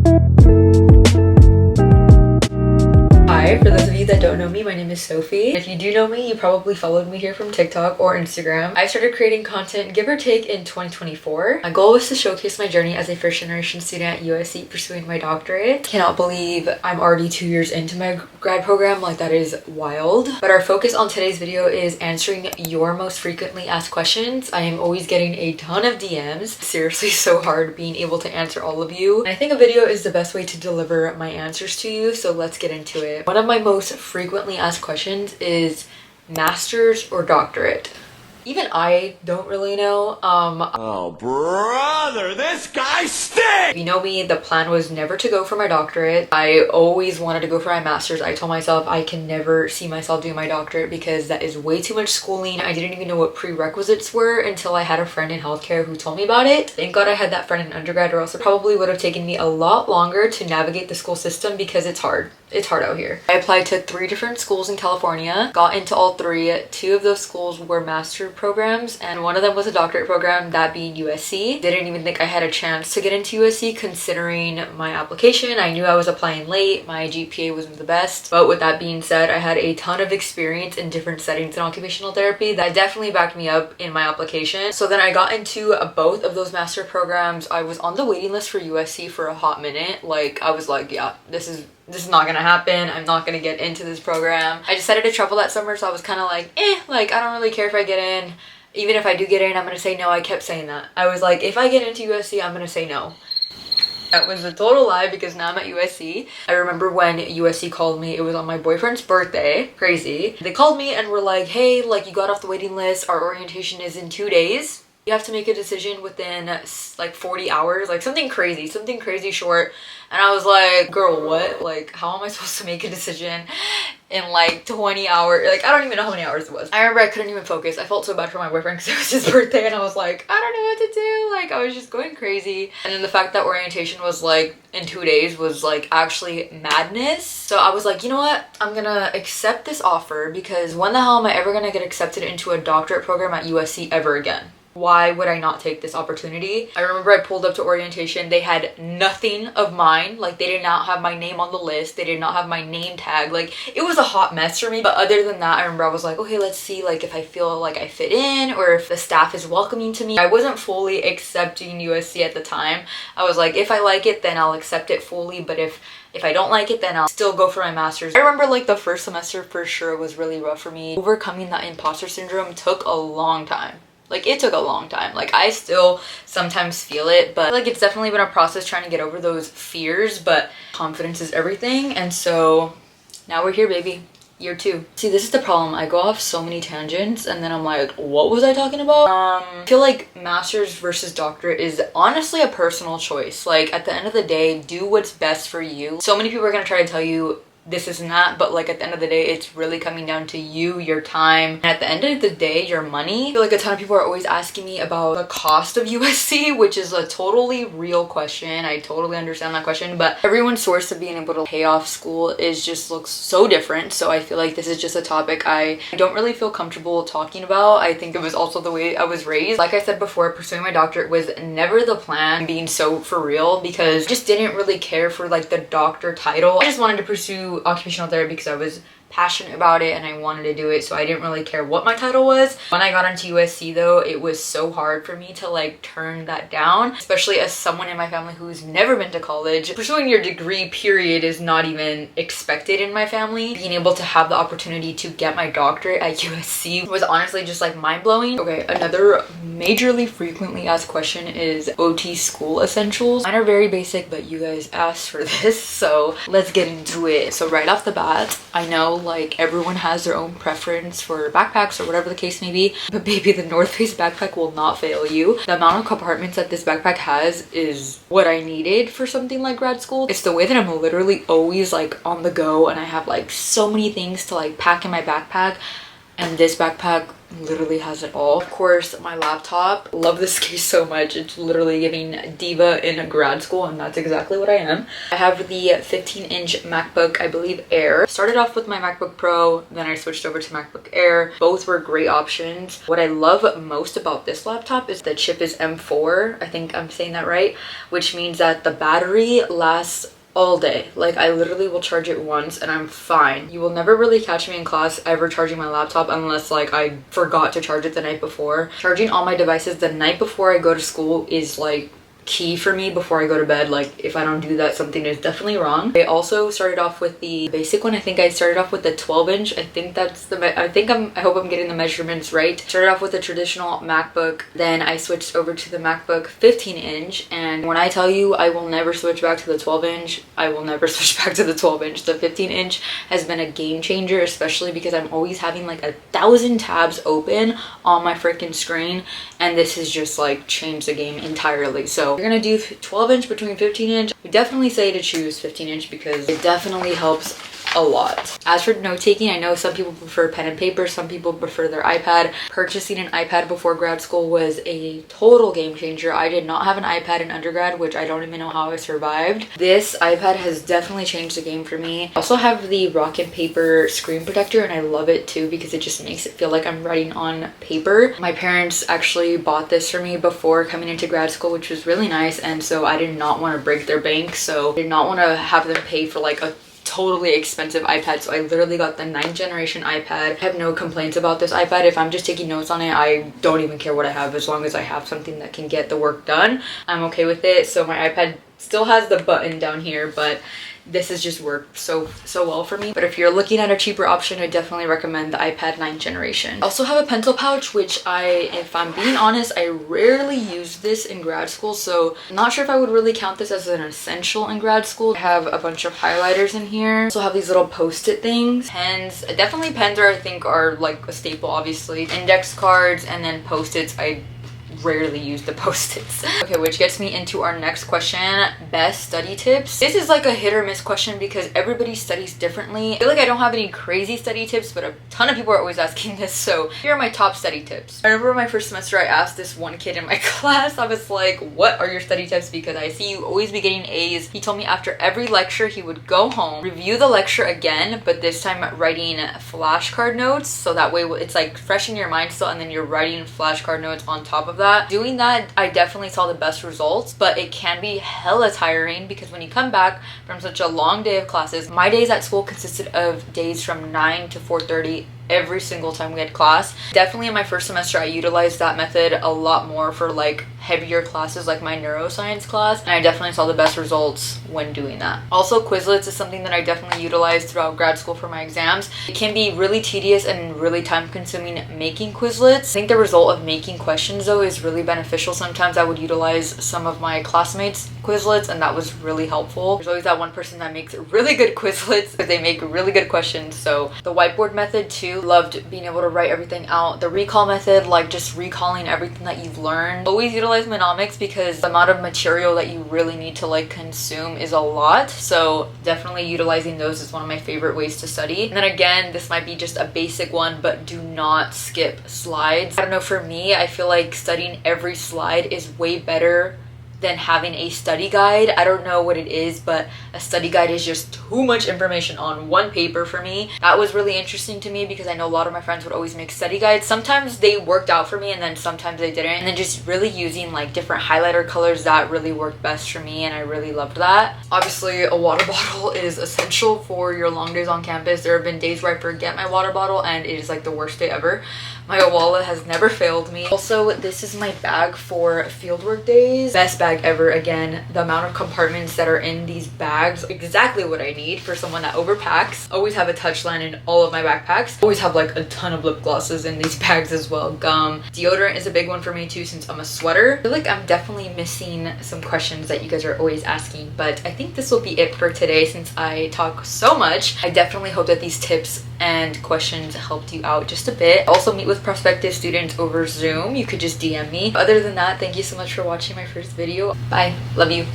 Hi, for those of you that don't know me, my name is Sophie. If you do know me, you probably followed me here from TikTok or Instagram. I started creating content, give or take, in 2024. My goal was to showcase my journey as a first-generation student at USC pursuing my doctorate. Cannot believe I'm already 2 years into my grad program, like that is wild. But our focus on today's video is answering your most frequently asked questions. I am always getting a ton of DMs. Seriously, so hard being able to answer all of you. And I think a video is the best way to deliver my answers to you, so let's get into it. One of my most frequently asked questions is master's or doctorate. Even I don't really know. Oh, brother, this guy stinks! If you know me, the plan was never to go for my doctorate. I always wanted to go for my master's. I told myself I can never see myself doing my doctorate because that is way too much schooling. I didn't even know what prerequisites were until I had a friend in healthcare who told me about it. Thank God I had that friend in undergrad, or else it probably would have taken me a lot longer to navigate the school system because it's hard. It's hard out here. I applied to 3 different schools in California, got into all 3. 2 of those schools were master programs, and one of them was a doctorate program, that being USC. Didn't even think I had a chance to get into USC considering my application. I knew I was applying late, my GPA wasn't the best, but with that being said, I had a ton of experience in different settings in occupational therapy that definitely backed me up in my application. So then I got into both of those master programs. I was on the waiting list for USC for a hot minute. Like, I was like, yeah, this is not gonna happen. I'm not gonna get into this program. I decided to travel that summer, so I was kind of like, like, I don't really care if I get in. Even if I do get in, I'm gonna say no. I kept saying that. I was like, if I get into USC, I'm gonna say no. That was a total lie because now I'm at USC. I remember when USC called me, it was on my boyfriend's birthday. Crazy. They called me and were like, hey, like, you got off the waiting list. Our orientation is in 2 days. You have to make a decision within like 40 hours, like something crazy short. And I was like, girl, what? Like, how am I supposed to make a decision in like 20 hours? Like, I don't even know how many hours it was. I remember I couldn't even focus. I felt so bad for my boyfriend because it was his birthday and I was like, I don't know what to do. Like, I was just going crazy. And then the fact that orientation was like in 2 days was like actually madness. So I was like, you know what? I'm gonna accept this offer because when the hell am I ever gonna get accepted into a doctorate program at USC ever again? Why would I not take this opportunity? I remember I pulled up to orientation. They had nothing of mine. Like, they did not have my name on the list. They did not have my name tag. Like, it was a hot mess for me. But other than that, I remember I was like, okay, let's see like if I feel like I fit in or if the staff is welcoming to me. I wasn't fully accepting USC at the time. I was like, if I like it, then I'll accept it fully. But if I don't like it, then I'll still go for my master's. I remember like the first semester for sure was really rough for me. Overcoming that imposter syndrome took a long time. Like, it took a long time. Like, I still sometimes feel it, but like, it's definitely been a process trying to get over those fears, but confidence is everything. And so now we're here, baby. Year 2. See, this is the problem. I go off so many tangents and then I'm like, what was I talking about? I feel like master's versus doctorate is honestly a personal choice. Like, at the end of the day, do what's best for you. So many people are gonna try to tell you this is not, but like at the end of the day, it's really coming down to you, your time, and at the end of the day, your money. I feel like a ton of people are always asking me about the cost of USC, which is a totally real question. I totally understand that question, but everyone's source of being able to pay off school is just looks so different. So I feel like this is just a topic I don't really feel comfortable talking about. I think it was also the way I was raised. Like I said before, pursuing my doctorate was never the plan, being so for real, because I just didn't really care for like the doctor title. I just wanted to pursue occupational therapy because I was passionate about it and I wanted to do it, so I didn't really care what my title was. When I got into USC though, it was so hard for me to like turn that down, especially as someone in my family who's never been to college. Pursuing your degree period is not even expected in my family. Being able to have the opportunity to get my doctorate at USC was honestly just like mind-blowing. Okay, another majorly frequently asked question is OT school essentials. Mine are very basic, but you guys asked for this, so let's get into it. So right off the bat, I know like everyone has their own preference for backpacks or whatever the case may be, but baby, the North Face backpack will not fail you. The amount of compartments that this backpack has is what I needed for something like grad school. It's the way that I'm literally always like on the go and I have like so many things to like pack in my backpack. And this backpack literally has it all. Of course, my laptop. Love this case so much. It's literally giving diva in grad school, and that's exactly what I am. I have the 15-inch MacBook, I believe Air. Started off with my MacBook Pro, then I switched over to MacBook Air. Both were great options. What I love most about this laptop is the chip is M4. I think I'm saying that right, which means that the battery lasts all day. Like, I literally will charge it once and I'm fine. You will never really catch me in class ever charging my laptop unless like I forgot to charge it the night before. Charging all my devices the night before I go to school is like key for me before I go to bed. Like, if I don't do that, something is definitely wrong. I also started off with the basic one. I think I started off with the 12-inch. I think that's the I hope I'm getting the measurements right. Started off with the traditional MacBook, then I switched over to the MacBook 15-inch, and when I tell you I will never switch back to the 12-inch, I will never switch back to the 12-inch. The 15-inch has been a game changer, especially because I'm always having like 1,000 tabs open on my freaking screen, and this has just like changed the game entirely. So you're gonna do 12-inch between 15-inch. We definitely say to choose 15-inch because it definitely helps a lot. As for note-taking, I know some people prefer pen and paper, some people prefer their iPad. Purchasing an iPad before grad school was a total game changer. I did not have an iPad in undergrad, which I don't even know how I survived. This iPad has definitely changed the game for me. I also have the rock and paper screen protector, and I love it too because it just makes it feel like I'm writing on paper. My parents actually bought this for me before coming into grad school, which was really nice, and so I did not want to break their bank, so I did not want to have them pay for like a totally expensive iPad. So I literally got the 9th generation iPad. I have no complaints about this iPad. If I'm just taking notes on it, I don't even care what I have. As long as I have something that can get the work done, I'm okay with it. So my iPad still has the button down here, but this has just worked so well for me. But if you're looking at a cheaper option, I definitely recommend the iPad 9th generation. I also have a pencil pouch, which if I'm being honest, I rarely use this in grad school, so I'm not sure if I would really count this as an essential in grad school. I have a bunch of highlighters in here. Also have these little post-it things. Pens, definitely pens I think are like a staple, obviously. Index cards, and then post-its. I rarely use the post-its. Okay, which gets me into our next question, best study tips. This is like a hit or miss question because everybody studies differently. I feel like I don't have any crazy study tips, but a ton of people are always asking this, so here are my top study tips. I remember my first semester I asked this one kid in my class, I was like, what are your study tips, because I see you always be getting A's. He told me after every lecture he would go home, review the lecture again, but this time writing flashcard notes, so that way it's like fresh in your mind still, and then you're writing flashcard notes on top of that. Doing that, I definitely saw the best results, but it can be hella tiring because when you come back from such a long day of classes, my days at school consisted of days from 9 to 4:30 every single time we had class. Definitely in my first semester, I utilized that method a lot more for like heavier classes like my neuroscience class, and I definitely saw the best results when doing that. Also, Quizlets is something that I definitely utilized throughout grad school for my exams. It can be really tedious and really time consuming making Quizlets. I think the result of making questions though is really beneficial. Sometimes I would utilize some of my classmates' Quizlets, and that was really helpful. There's always that one person that makes really good Quizlets because they make really good questions. So the whiteboard method too, loved being able to write everything out. The recall method, like just recalling everything that you've learned. Always utilize Monomics because the amount of material that you really need to like consume is a lot, so definitely utilizing those is one of my favorite ways to study. And then again, this might be just a basic one, but do not skip slides. I don't know, for me, I feel like studying every slide is way better than having a study guide. I don't know what it is, but a study guide is just too much information on one paper for me. That was really interesting to me because I know a lot of my friends would always make study guides. Sometimes they worked out for me and then sometimes they didn't. And then just really using like different highlighter colors, that really worked best for me and I really loved that. Obviously, a water bottle is essential for your long days on campus. There have been days where I forget my water bottle and it is like the worst day ever. My wallet has never failed me. Also, this is my bag for fieldwork days. Best bag ever. Again, the amount of compartments that are in these bags, exactly what I need for someone that overpacks. Always have a Touchline in all of my backpacks. Always have like a ton of lip glosses in these bags as well. Gum. Deodorant is a big one for me too since I'm a sweater. I feel like I'm definitely missing some questions that you guys are always asking, but I think this will be it for today since I talk so much. I definitely hope that these tips and questions helped you out just a bit. I also meet with prospective students over Zoom. You could just DM me. Other than that, thank you so much for watching my first video. Bye. Love you.